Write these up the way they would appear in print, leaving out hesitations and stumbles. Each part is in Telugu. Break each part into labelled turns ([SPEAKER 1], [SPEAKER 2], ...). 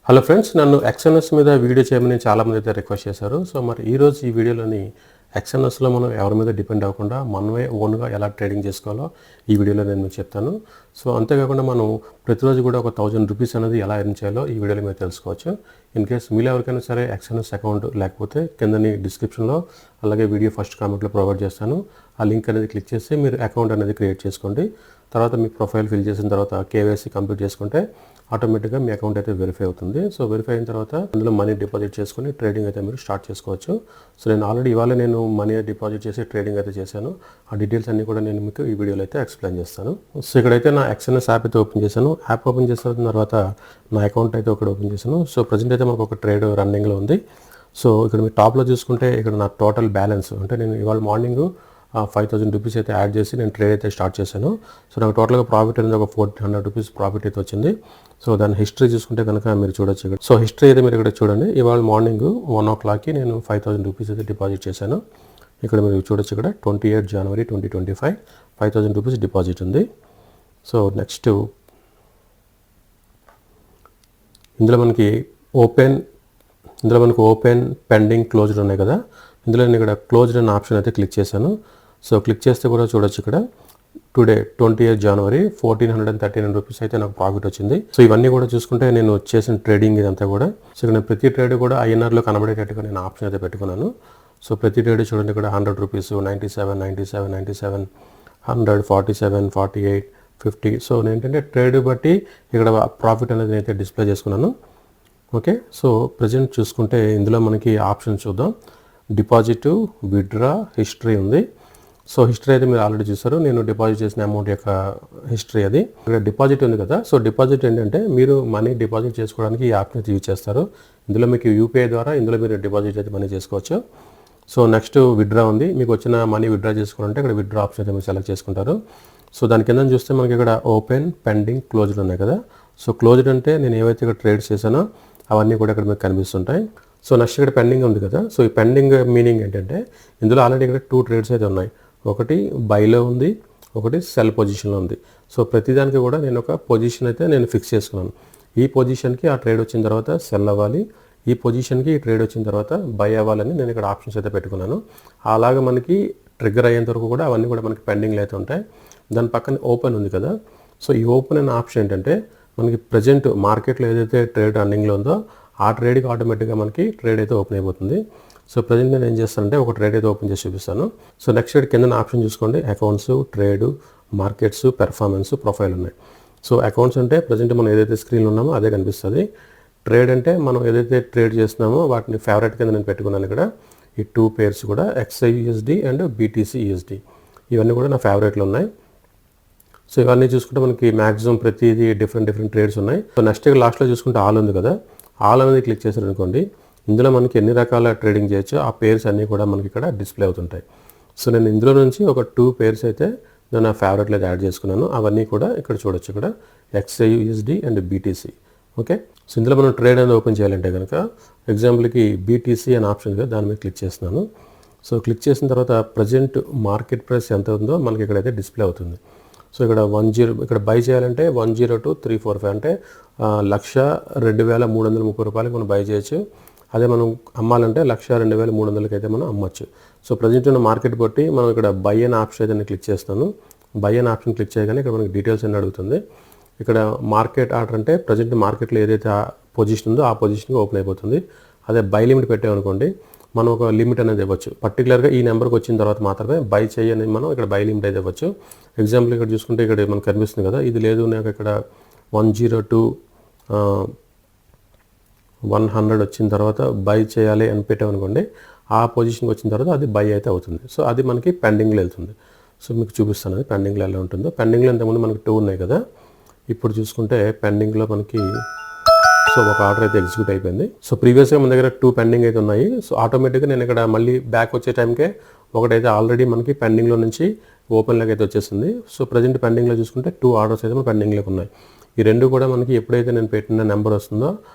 [SPEAKER 1] హలో ఫ్రెండ్స్, నన్ను ఎక్స్ఎన్ఎస్ మీద వీడియో చేయమని చాలామంది అయితే రిక్వెస్ట్ చేశారు. సో మరి ఈరోజు ఈ వీడియోలోని ఎక్స్ఎన్ఎస్లో మనం ఎవరి మీద డిపెండ్ అవ్వకుండా మనమే ఓన్గా ఎలా ట్రేడింగ్ చేసుకోవాలో ఈ వీడియోలో నేను మీకు చెప్తాను. సో అంతేకాకుండా మనం ప్రతిరోజు కూడా ఒక 1000 రూపీస్ అనేది ఎలా ఎర్న్ చేయాలో ఈ వీడియోలో మీరు తెలుసుకోవచ్చు. ఇన్ కేస్ మీలో ఎవరికైనా సరే ఎక్స్ఎన్ఎస్ అకౌంట్ లేకపోతే కిందని డిస్క్రిప్షన్లో అలాగే వీడియో ఫస్ట్ కామెంట్లో ప్రొవైడ్ చేస్తాను. ఆ లింక్ అనేది క్లిక్ చేసి మీరు అకౌంట్ అనేది క్రియేట్ చేసుకోండి. తర్వాత మీ ప్రొఫైల్ ఫిల్ చేసిన తర్వాత కేవైసీ కంప్లీట్ చేసుకుంటే ఆటోమేటిక్గా మీ అకౌంట్ అయితే వెరిఫై అవుతుంది. సో వెరిఫై అయిన తర్వాత అందులో మనీ డిపాజిట్ చేసుకుని ట్రేడింగ్ అయితే మీరు స్టార్ట్ చేసుకోవచ్చు. సో నేను ఆల్రెడీ ఇవాళ నేను మనీ డిపాజిట్ చేసి ట్రేడింగ్ అయితే చేశాను. ఆ డీటెయిల్స్ అన్నీ కూడా నేను మీకు ఈ వీడియోలో అయితే ఎక్స్ప్లెయిన్ చేస్తాను. సో ఇక్కడైతే నా ఎక్స్ఎన్ఎస్ యాప్ అయితే ఓపెన్ చేశాను. యాప్ ఓపెన్ చేసిన తర్వాత నా అకౌంట్ అయితే ఒకటి ఓపెన్ చేశాను. సో ప్రజెంట్ అయితే మనకు ఒక ట్రేడ్ రన్నింగ్లో ఉంది. సో ఇక్కడ మీరు టాప్లో చూసుకుంటే ఇక్కడ నా టోటల్ బ్యాలెన్స్ అంటే నేను ఇవాళ మార్నింగ్ 5000 రూపీస్ అయితే యాడ్ చేసి నేను ట్రేడ్ అయితే స్టార్ట్ చేశాను. సో నాకు టోటల్గా ప్రాఫిట్ అనేది ఒక 1400 రూపీస్ ప్రాఫిట్ అయితే వచ్చింది. సో దాని హిస్టరీ చూసుకుంటే కనుక మీరు చూడొచ్చు ఇక్కడ. సో హిస్టరీ అయితే మీరు ఇక్కడ చూడండి. ఇవాళ మార్నింగ్ 1 o'clockకి నేను 5000 రూపీస్ అయితే డిపాజిట్ చేశాను. ఇక్కడ మీరు చూడొచ్చు ఇక్కడ 28 January 2025 5000 రూపీస్ డిపాజిట్ ఉంది. సో నెక్స్ట్ ఇందులో మనకి ఓపెన్ పెండింగ్ క్లోజ్డ్ ఉన్నాయి కదా. ఇందులో నేను ఇక్కడ క్లోజ్డ్ అనే ఆప్షన్ అయితే క్లిక్ చేశాను. సో క్లిక్ చేస్తే కూడా చూడొచ్చు ఇక్కడ టుడే 28 January 1439 రూపీస్ అయితే నాకు ప్రాఫిట్ వచ్చింది. సో ఇవన్నీ కూడా చూసుకుంటే నేను చేసిన ట్రేడింగ్ ఇదంతా కూడా. సో ఇక్కడ నేను ప్రతి ట్రేడ్ కూడా ఐఎన్ఆర్లో కనబడేటట్టుగా నేను ఆప్షన్ అయితే పెట్టుకున్నాను. సో ప్రతి ట్రేడ్ చూడండి ఇక్కడ 100 రూపీస్ 97 97 97 100 47 48 50. సో నేను ఏంటంటే ట్రేడ్ బట్టి ఇక్కడ ప్రాఫిట్ అనేది నేనైతే డిస్ప్లే చేసుకున్నాను. ఓకే, సో ప్రజెంట్ చూసుకుంటే ఇందులో మనకి ఆప్షన్ చూద్దాం. డిపాజిట్, విత్డ్రా, హిస్టరీ ఉంది. సో హిస్టరీ అయితే మీరు ఆల్రెడీ చూసారు. నేను డిపాజిట్ చేసిన అమౌంట్ యొక్క హిస్టరీ అది. ఇక్కడ డిపాజిట్ ఉంది కదా. సో డిపాజిట్ ఏంటంటే మీరు మనీ డిపాజిట్ చేసుకోవడానికి ఈ యాప్ని యూజ్ చేస్తారు. ఇందులో మీకు యూపీఐ ద్వారా ఇందులో మీరు డిపాజిట్ అయితే మనీ చేసుకోవచ్చు. సో నెక్స్ట్ విత్డ్రా ఉంది. మీకు వచ్చిన మనీ విత్డ్రా చేసుకోవాలంటే ఇక్కడ విత్డ్రా ఆప్షన్ అయితే మీరు సెలెక్ట్ చేసుకుంటారు. సో దాని కింద చూస్తే మనకి ఇక్కడ ఓపెన్, పెండింగ్, క్లోజ్డ్ ఉన్నాయి కదా. సో క్లోజ్డ్ అంటే నేను ఏవైతే ఇక్కడ ట్రేడ్స్ చేశానో అవన్నీ కూడా ఇక్కడ మీకు కనిపిస్తుంటాయి. సో నెక్స్ట్ ఇక్కడ పెండింగ్ ఉంది కదా. సో ఈ పెండింగ్ మీనింగ్ ఏంటంటే ఇందులో ఆల్రెడీ ఇక్కడ 2 ట్రేడ్స్ అయితే ఉన్నాయి. ఒకటి బైలో ఉంది, ఒకటి సెల్ పొజిషన్లో ఉంది. సో ప్రతిదానికి కూడా నేను ఒక పొజిషన్ అయితే నేను ఫిక్స్ చేసుకున్నాను. ఈ పొజిషన్కి ఆ ట్రేడ్ వచ్చిన తర్వాత సెల్ అవ్వాలి, ఈ పొజిషన్కి ఈ ట్రేడ్ వచ్చిన తర్వాత బై అవ్వాలని నేను ఇక్కడ ఆప్షన్స్ అయితే పెట్టుకున్నాను. అలాగే మనకి ట్రిగ్గర్ అయ్యేంత వరకు కూడా అవన్నీ కూడా మనకి పెండింగ్లో అయితే ఉంటాయి. దాని పక్కన ఓపెన్ ఉంది కదా. సో ఈ ఓపెన్ అనే ఆప్షన్ ఏంటంటే మనకి ప్రజెంట్ మార్కెట్లో ఏదైతే ట్రేడ్ రన్నింగ్లో ఉందో ఆ ట్రేడ్కి ఆటోమేటిక్గా మనకి ట్రేడ్ అయితే ఓపెన్ అయిపోతుంది. సో ప్రజెంట్ నేను ఏం చేస్తానంటే ఒక ట్రేడ్ అయితే ఓపెన్ చేసి చూపిస్తాను. సో నెక్స్ట్ కింద ఆప్షన్ చూసుకోండి. Accounts, trade, markets, performance, profile ఉన్నాయి. సో అకౌంట్స్ అంటే ప్రజెంట్ మనం ఏదైతే స్క్రీన్లో ఉన్నామో అదే కనిపిస్తుంది. ట్రేడ్ అంటే మనం ఏదైతే ట్రేడ్ చేస్తున్నామో వాటిని ఫేవరెట్ కింద నేను పెట్టుకున్నాను. ఇక్కడ ఈ 2 పేర్స్ కూడా XIUSD అండ్ BTCUSD ఇవన్నీ కూడా నా ఫేవరెట్లో ఉన్నాయి. సో ఇవన్నీ చూసుకుంటే మనకి మ్యాక్సిమం ప్రతిదీ డిఫరెంట్ ట్రేడ్స్ ఉన్నాయి. సో నెక్స్ట్ లాస్ట్లో చూసుకుంటే ఆల్ ఉంది కదా. ఆల్ అనేది క్లిక్ చేశారు అనుకోండి, ఇందులో మనకి ఎన్ని రకాల ట్రేడింగ్ చేయొచ్చో ఆ పేర్స్ అన్నీ కూడా మనకి ఇక్కడ డిస్ప్లే అవుతుంటాయి. సో నేను ఇందులో నుంచి ఒక 2 పేర్స్ అయితే నేను నా ఫేవరెట్లో యాడ్ చేసుకున్నాను. అవన్నీ కూడా ఇక్కడ చూడొచ్చు. ఇక్కడ XIUSD and BTC. Okay, so ఇందులో మనం ట్రేడ్ అనేది ఓపెన్ చేయాలంటే కనుక ఎగ్జాంపుల్కి BTC అనే ఆప్షన్ కదా, దాని మీద క్లిక్ చేస్తున్నాను. సో క్లిక్ చేసిన తర్వాత ప్రజెంట్ మార్కెట్ ప్రైస్ ఎంత ఉందో మనకి ఇక్కడైతే డిస్ప్లే అవుతుంది. సో ఇక్కడ 10 ఇక్కడ బై చేయాలంటే 102,345 అంటే 1,02,330 రూపాయలకి మనం బై చేయొచ్చు. అదే మనం అమ్మాలంటే 1,02,300 అయితే మనం అమ్మచ్చు. సో ప్రజెంట్ ఉన్న మార్కెట్ బట్టి మనం ఇక్కడ బై అనే ఆప్షన్ అయితే నేను క్లిక్ చేస్తాను. బై అనే ఆప్షన్ క్లిక్ చేయగానే ఇక్కడ మనకి డీటెయిల్స్ అన్నీ అడుగుతుంది. ఇక్కడ మార్కెట్ ఆర్డర్ అంటే ప్రజెంట్ మార్కెట్లో ఏదైతే పొజిషన్ ఉందో ఆ పొజిషన్కి ఓపెన్ అయిపోతుంది. అదే బై లిమిట్ పెట్టామనుకోండి, మనం ఒక లిమిట్ అనేది ఇవ్వచ్చు. పర్టికులర్గా ఈ నెంబర్కి వచ్చిన తర్వాత మాత్రమే బై చేయని మనం ఇక్కడ బై లిమిట్ అయితే ఇవ్వచ్చు. ఎగ్జాంపుల్ ఇక్కడ చూసుకుంటే ఇక్కడ మనకు కనిపిస్తుంది కదా. ఇది లేదు నాకు ఇక్కడ 102 100 వచ్చిన తర్వాత బై చేయాలి అని పెట్టామనుకోండి, ఆ పొజిషన్కి వచ్చిన తర్వాత అది బై అయితే అవుతుంది. సో అది మనకి పెండింగ్లో వెళ్తుంది. సో మీకు చూపిస్తాను అది పెండింగ్లో ఎలా ఉంటుందో. పెండింగ్లో ఇంతకుముందు మనకి 2 ఉన్నాయి కదా. ఇప్పుడు చూసుకుంటే పెండింగ్లో మనకి సో ఒక ఆర్డర్ అయితే ఎగ్జిక్యూట్ అయిపోయింది. సో ప్రీవియస్గా మన దగ్గర 2 పెండింగ్ అయితే ఉన్నాయి. సో ఆటోమేటిక్గా నేను ఇక్కడ మళ్ళీ బ్యాక్ వచ్చే టైంకే ఒకటైతే ఆల్రెడీ మనకి పెండింగ్లో నుంచి ఓపెన్లోకి అయితే వచ్చేసింది. సో ప్రజెంట్ పెండింగ్లో చూసుకుంటే 2 ఆర్డర్స్ అయితే మన పెండింగ్లోకి ఉన్నాయి. ఈ 2 కూడా మనకి ఎప్పుడైతే నేను పెట్టిన నెంబర్ వస్తుందో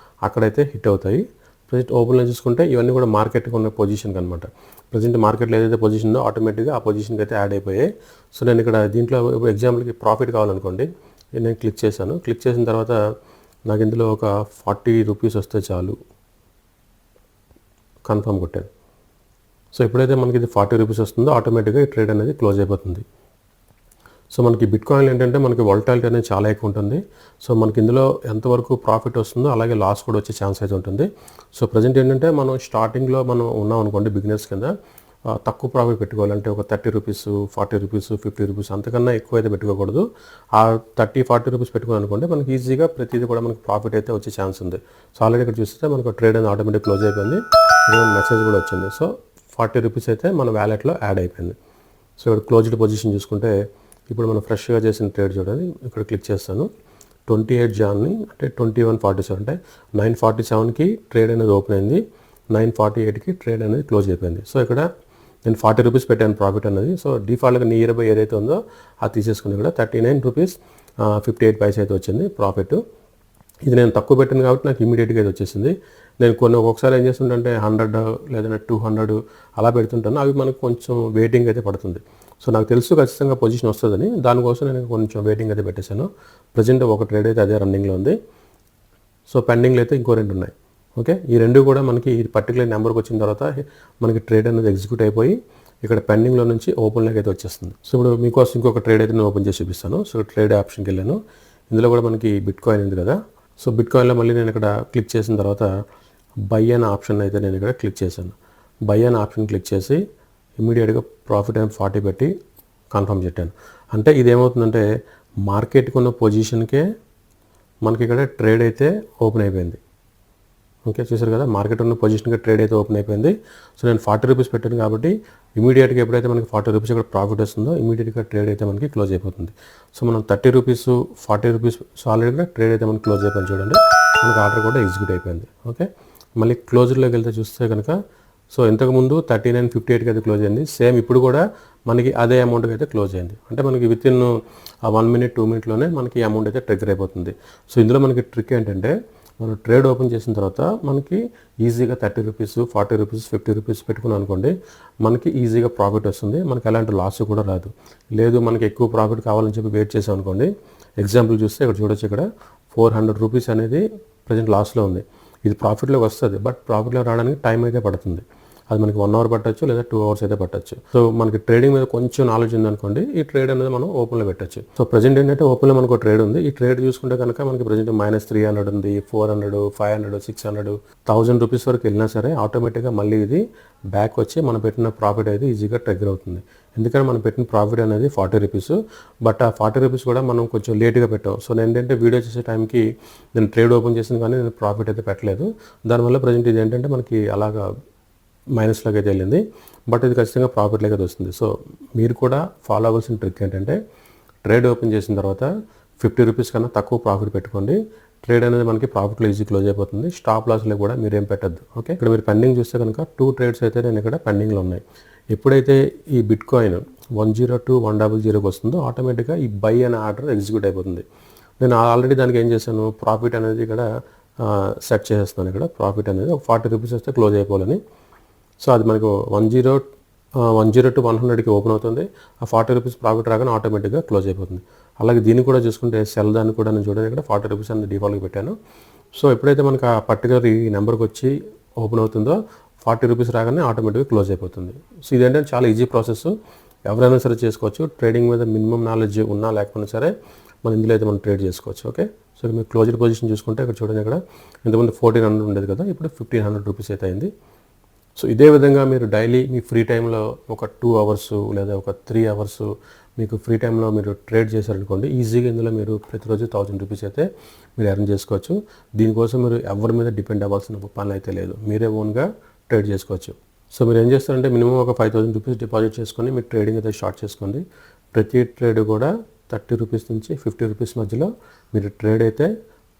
[SPEAKER 1] అక్కడైతే హిట్ అవుతాయి. ప్రజెంట్ ఓపెన్లో చూసుకుంటే ఇవన్నీ కూడా మార్కెట్కి ఉన్న పొజిషన్కి అనమాట. ప్రజెంట్ మార్కెట్లో ఏదైతే పొజిషన్ ఉందో ఆటోమేటిక్గా ఆ పొజిషన్కి అయితే యాడ్ అయిపోయాయి. సో నేను ఇక్కడ దీంట్లో ఎగ్జాంపుల్కి ప్రాఫిట్ కావాలనుకోండి, నేను క్లిక్ చేశాను. క్లిక్ చేసిన తర్వాత నాకు ఇందులో ఒక 40 రూపీస్ వస్తే చాలు, కన్ఫర్మ్ కొట్టాను. సో ఎప్పుడైతే మనకి ఇది 40 రూపీస్ వస్తుందో ఆటోమేటిక్గా ఈ ట్రేడ్ అనేది క్లోజ్ అయిపోతుంది. సో మనకి బిట్కాయిన్ ఏంటంటే మనకి వాలటాలిటీ అనేది చాలా ఎక్కువ ఉంటుంది. సో మనకి ఇందులో ఎంతవరకు ప్రాఫిట్ వస్తుందో అలాగే లాస్ కూడా వచ్చే ఛాన్స్ అయితే ఉంటుంది. సో ప్రజెంట్ ఏంటంటే మనం స్టార్టింగ్లో మనం ఉన్నాం అనుకోండి బిగినర్స్ కింద, తక్కువ ప్రాఫిట్ పెట్టుకోవాలంటే ఒక 30 రూపీస్, 40 రూపీస్, 50 రూపీస్ అంతకన్నా ఎక్కువ అయితే పెట్టుకోకూడదు. ఆ 30-40 రూపీస్ పెట్టుకుని అనుకోండి మనకి ఈజీగా ప్రతిదీ కూడా మనకి ప్రాఫిట్ అయితే వచ్చే ఛాన్స్ ఉంది. సో ఆల్రెడీ ఇక్కడ చూస్తే మనకు ట్రేడ్ అనేది ఆటోమేటిక్ క్లోజ్ అయిపోయింది, మెసేజ్ కూడా వచ్చింది. సో 40 రూపీస్ అయితే మన వ్యాలెట్లో యాడ్ అయిపోయింది. సో ఇక్కడ క్లోజ్డ్ పొజిషన్ చూసుకుంటే ఇప్పుడు మనం ఫ్రెష్గా చేసిన ట్రేడ్ చూడండి, ఇక్కడ క్లిక్ చేస్తాను. 28 జాన్ని అంటే 21:47 అంటే 9:47కి ట్రేడ్ అనేది ఓపెన్ అయింది, 9:48కి ట్రేడ్ అనేది క్లోజ్ అయిపోయింది. సో ఇక్కడ నేను 40 రూపీస్ పెట్టాను ప్రాఫిట్ అనేది. సో డిఫాల్ట్గా నియర్ బై ఏదైతే ఉందో అది తీసేసుకుని ఇక్కడ 39 రూపీస్ 58 పైసా అయితే వచ్చింది ప్రాఫిట్. ఇది నేను తక్కువ పెట్టాను కాబట్టి నాకు ఇమీడియట్గా అయితే వచ్చేసింది. నేను కొన్ని ఒక్కొక్కసారి ఏం చేస్తుంటే 100 లేదంటే 200 అలా పెడుతుంటాను, అవి మనకు కొంచెం వెయిటింగ్ అయితే పడుతుంది. సో నాకు తెలుసు ఖచ్చితంగా పొజిషన్ వస్తుందని, దానికోసం నేను కొంచెం వెయిటింగ్ అయితే పెట్టేశాను. ప్రజెంట్ ఒక ట్రేడ్ అయితే అదే రన్నింగ్లో ఉంది. సో పెండింగ్లో అయితే ఇంకో 2 ఉన్నాయి. ఓకే, ఈ 2 కూడా మనకి ఈ పర్టికులర్ నెంబర్కి వచ్చిన తర్వాత మనకి ట్రేడ్ అనేది ఎగ్జిక్యూట్ అయిపోయి ఇక్కడ పెండింగ్లో నుంచి ఓపెన్లోకి అయితే వచ్చేస్తుంది. సో ఇప్పుడు మీకోసం ఇంకొక ట్రేడ్ అయితే నేను ఓపెన్ చేసి చూపిస్తాను. సో ట్రేడ్ ఆప్షన్కి వెళ్ళాను, ఇందులో కూడా మనకి బిట్కాయిన్ ఉంది కదా. సో బిట్కాయిన్లో మళ్ళీ నేను ఇక్కడ క్లిక్ చేసిన తర్వాత బై అనే ఆప్షన్ అయితే నేను ఇక్కడ క్లిక్ చేశాను. బై అనే ఆప్షన్ క్లిక్ చేసి ఇమీడియట్గా ప్రాఫిట్ అండ్ 40 పెట్టి కన్ఫర్మ్ పెట్టాను. అంటే ఇది ఏమవుతుందంటే మార్కెట్కి ఉన్న పొజిషన్కే మనకి ఇక్కడ ట్రేడ్ అయితే ఓపెన్ అయిపోయింది. ఓకే, చూసారు కదా, మార్కెట్ ఉన్న పొజిషన్కి ట్రేడ్ అయితే ఓపెన్ అయిపోయింది. సో నేను 40 రూపీస్ పెట్టాను కాబట్టి ఇమీడియట్గా ఎప్పుడైతే మనకి 40 రూపీస్ ఇక్కడ ప్రాఫిట్ వస్తుందో ఇమీడియట్గా ట్రేడ్ అయితే మనకి క్లోజ్ అయిపోతుంది. సో మనం 30 రూపీస్ 40 రూపీస్ సో ఆల్రెడీగా ట్రేడ్ అయితే మనకి క్లోజ్ అయిపోయింది. చూడండి మనకి ఆర్డర్ కూడా ఎగ్జిక్యూట్ అయిపోయింది. ఓకే, మళ్ళీ క్లోజ్లోకి వెళ్తే చూస్తే కనుక సో ఇంతకుముందు 39.58కి అయితే క్లోజ్ అయింది. సేమ్ ఇప్పుడు కూడా మనకి అదే అమౌంట్కి అయితే క్లోజ్ అయింది. అంటే మనకి విత్ ఇన్ 1 మినిట్ 2 మినిట్లోనే మనకి అమౌంట్ అయితే ట్రిగ్గర్ అయిపోతుంది. సో ఇందులో మనకి ట్రిక్ ఏంటంటే మనం ట్రేడ్ ఓపెన్ చేసిన తర్వాత మనకి ఈజీగా 30 రూపీస్ 40 రూపీస్ 50 రూపీస్ పెట్టుకున్నాం అనుకోండి, మనకి ఈజీగా ప్రాఫిట్ వస్తుంది, మనకి ఎలాంటి లాస్ కూడా రాదు. లేదు మనకి ఎక్కువ ప్రాఫిట్ కావాలని చెప్పి వెయిట్ చేసాం అనుకోండి, ఎగ్జాంపుల్ చూస్తే ఇక్కడ చూడొచ్చు, ఇక్కడ 400 రూపీస్ అనేది ప్రజెంట్ లాస్లో ఉంది. ఇది ప్రాఫిట్లోకి వస్తుంది, బట్ ప్రాఫిట్లో రావడానికి టైం అయితే పడుతుంది. అది మనకి 1 అవర్ పట్టచ్చు లేదా 2 అవర్స్ అయితే పట్టచ్చు. సో మనకి ట్రేడింగ్ మీద కొంచెం నాలెడ్జ్ ఉందనుకోండి, ఈ ట్రేడ్ అనేది మనం ఓపెన్లో పెట్టచ్చు. సో ప్రజెంట్ ఏంటంటే ఓపెన్లో మనకు ట్రేడ్ ఉంది. ఈ ట్రేడ్ చూసుకుంటే కనుక మనకి ప్రజెంట్ -300 ఉంది, 400, 500, 600, 1000 రూపీస్ వరకు వెళ్ళినా సరే ఆటోమేటిక్గా మళ్ళీ ఇది బ్యాక్ వచ్చి మనం పెట్టిన ప్రాఫిట్ అయితే ఈజీగా ట్రిగ్గర్ అవుతుంది. ఎందుకంటే మనం పెట్టిన ప్రాఫిట్ అనేది 40 రూపీస్, బట్ ఆ 40 రూపీస్ కూడా మనం కొంచెం లేట్గా పెట్టాం. సో నేను ఏంటంటే వీడియో చేసే టైంకి నేను ట్రేడ్ ఓపెన్ చేసిన కానీ నేను ప్రాఫిట్ అయితే పెట్టలేదు. దానివల్ల ప్రజెంట్ ఇది ఏంటంటే మనకి అలాగా మైనస్లోకి అయితే వెళ్ళింది, బట్ ఇది ఖచ్చితంగా ప్రాఫిట్లోకి అయితే వస్తుంది. సో మీరు కూడా ఫాలో అవ్వాల్సిన ట్రిక్ ఏంటంటే ట్రేడ్ ఓపెన్ చేసిన తర్వాత 50 రూపీస్ కన్నా తక్కువ ప్రాఫిట్ పెట్టుకోండి. ట్రేడ్ అనేది మనకి ప్రాఫిట్లో ఈజీ క్లోజ్ అయిపోతుంది. స్టాప్ లాస్లో కూడా మీరు ఏం పెట్టద్దు. ఓకే, ఇక్కడ మీరు పెండింగ్ చూస్తే కనుక 2 ట్రేడ్స్ అయితే నేను ఇక్కడ పెండింగ్లో ఉన్నాయి. ఎప్పుడైతే ఈ బిట్కాయిన్ 102 100కి వస్తుందో ఆటోమేటిక్గా ఈ బై అనే ఆర్డర్ ఎగ్జిక్యూట్ అయిపోతుంది. నేను ఆల్రెడీ దానికి ఏం చేశాను, ప్రాఫిట్ అనేది ఇక్కడ సెట్ చేసేస్తున్నాను. ఇక్కడ ప్రాఫిట్ అనేది ఒక 40 రూపీస్ వస్తే క్లోజ్ అయిపోవాలని. సో అది మనకు 100 to 100కి ఓపెన్ అవుతుంది. ఆ 40 రూపీస్ ప్రాఫిట్ రాగానే ఆటోమేటిక్గా క్లోజ్ అయిపోతుంది. అలాగే దీన్ని కూడా చూసుకుంటే సెల్ దాన్ని కూడా నేను చూడండి ఇక్కడ 40 రూపీస్ అనేది డిఫాల్ట్గా పెట్టాను. సో ఎప్పుడైతే మనకు ఆ పర్టికులర్ ఈ నెంబర్కి వచ్చి ఓపెన్ అవుతుందో 40 రూపీస్ రాగానే ఆటోమేటిక్గా క్లోజ్ అయిపోతుంది. సో ఇదేంటంటే చాలా ఈజీ ప్రాసెస్, ఎవరైనా సరే చేసుకోవచ్చు. ట్రేడింగ్ మీద మినిమం నాలెడ్జ్ ఉన్నా లేకపోయినా సరే మనం ఇందులో అయితే మనం ట్రేడ్ చేసుకోవచ్చు. ఓకే, సో మీరు క్లోజ్డ్ పొజిషన్ చూసుకుంటే ఇక్కడ చూడండి, ఇక్కడ ఇంతకుముందు 1400 ఉండేది కదా, ఇప్పుడు 1500 రూపీస్ అయితే అయింది. సో ఇదే విధంగా మీరు డైలీ మీ ఫ్రీ టైంలో ఒక 2 అవర్స్ లేదా ఒక 3 అవర్స్ మీకు ఫ్రీ టైంలో మీరు ట్రేడ్ చేశారనుకోండి, ఈజీగా ఇందులో మీరు ప్రతిరోజు 1000 రూపీస్ అయితే మీరు ఎర్న్ చేసుకోవచ్చు. దీనికోసం మీరు ఎవరి మీద డిపెండ్ అవ్వాల్సిన పని అయితే లేదు, మీరే ఓన్గా ట్రేడ్ చేసుకోవచ్చు. సో మీరు ఏం చేస్తారంటే మినిమం ఒక 5000 రూపీస్ డిపాజిట్ చేసుకొని మీరు ట్రేడింగ్ అయితే స్టార్ట్ చేసుకోండి. ప్రతి ట్రేడ్ కూడా 30 రూపీస్ నుంచి 50 రూపీస్ మధ్యలో మీరు ట్రేడ్ అయితే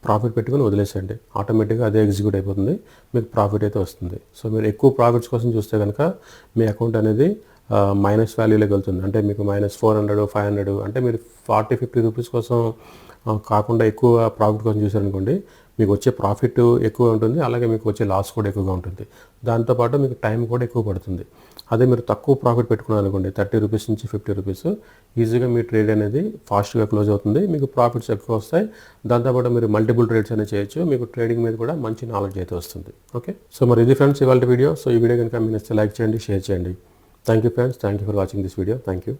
[SPEAKER 1] ప్రాఫిట్ పెట్టుకొని వదిలేసేయండి. ఆటోమేటిక్గా అదే ఎగ్జిక్యూట్ అయిపోతుంది, మీకు ప్రాఫిట్ అయితే వస్తుంది. సో మీరు ఎక్కువ ప్రాఫిట్స్ కోసం చూస్తే కనుక మీ అకౌంట్ అనేది మైనస్ వాల్యూలోకి వెళ్తుంది. అంటే మీకు -400 500 అంటే మీరు 40-50 రూపీస్ కోసం కాకుండా ఎక్కువ ప్రాఫిట్ కోసం చూసారనుకోండి, మీకు వచ్చే ప్రాఫిట్ ఎక్కువ ఉంటుంది, అలాగే మీకు వచ్చే లాస్ కూడా ఎక్కువగా ఉంటుంది. దాంతోపాటు మీకు టైం కూడా ఎక్కువ పడుతుంది. అదే మీరు తక్కువ ప్రాఫిట్ పెట్టుకున్నారనుకోండి, 30 రూపీస్ నుంచి 50 రూపీస్, ఈజీగా మీ ట్రేడ్ అనేది ఫాస్ట్గా క్లోజ్ అవుతుంది, మీకు ప్రాఫిట్స్ ఎక్కువ వస్తాయి. దాంతోపాటు మీరు మల్టిపుల్ ట్రేడ్స్ అనేది చేయొచ్చు, మీకు ట్రేడింగ్ మీద కూడా మంచి నాలెడ్జ్ అయితే వస్తుంది. ఓకే, సో మరి ఇది ఫ్రెండ్స్ ఇవాళ వీడియో. సో ఈ వీడియో కనుక మీకు నచ్చితే లైక్ చేయండి, షేర్ చేయండి. Thank you friends, thank you for watching this video. Thank you.